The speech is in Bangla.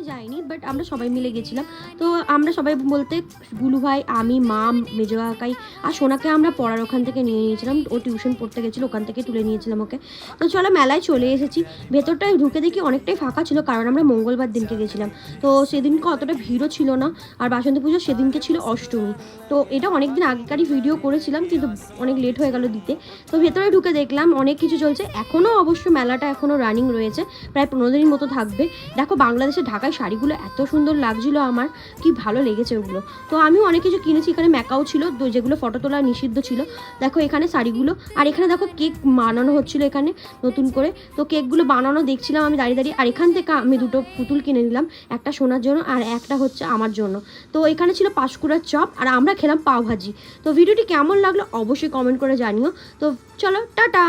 যাইনি, বাট আমরা সবাই মিলে গেছিলাম। তো আমরা সবাই বলতে গুলু ভাই, আমি, মা, মেজো কাকাই আর সোনাকে আমরা পড়ার ওখান থেকে নিয়ে নিয়েছিলাম। ও টিউশন পড়তে গেছিলো, ওখান থেকে তুলে নিয়েছিলাম ওকে। তো চলো মেলায় চলে এসেছি। ভেতরটায় ঢুকে দেখি অনেকটাই ফাঁকা ছিল, কারণ আমরা মঙ্গলবার দিনকে গেছিলাম। তো সেদিনকে অতটা ভিড়ও ছিল না। আর বাসন্তী পুজো সেদিনকে ছিল অষ্টমী। তো এটা অনেক দিন আগেকারই ভিডিও করেছিলাম, কিন্তু অনেক লেট হয়ে গেল দিতে। তো ভেতরে ঢুকে দেখলাম অনেক কিছু চলছে এখনও। অবশ্য মেলাটা এখনও রানিং রয়েছে, প্রায় 15 দিনের মতো থাকবে। দেখো বাংলাদেশের ঢাকায় শাড়িগুলো এত সুন্দর লাগছিলো আমার, কি ভালো লেগেছে ওগুলো। তো আমিও অনেক কিছু কিনেছি। এখানে মেকাও ছিল, যেগুলো ফটো তোলা নিষিদ্ধ ছিল। দেখো এখানে শাড়িগুলো, আর এখানে দেখো কেক বানানো হচ্ছিলো এখানে নতুন করে। তো কেকগুলো বানানো দেখছিলাম আমি দাঁড়িয়ে দাঁড়িয়ে। আর এখান থেকে আমি দুটো পুতুল কিনে নিলাম, একটা সোনার জন্য আর একটা হচ্ছে আমার জন্য। তো এখানে ছিল পাঁশকুড়ার চপ, আর আমরা খেলাম পাও ভাজি। তো ভিডিওটি কেমন লাগলো অবশ্যই কমেন্ট করে জানিও। তো চলো টাটা।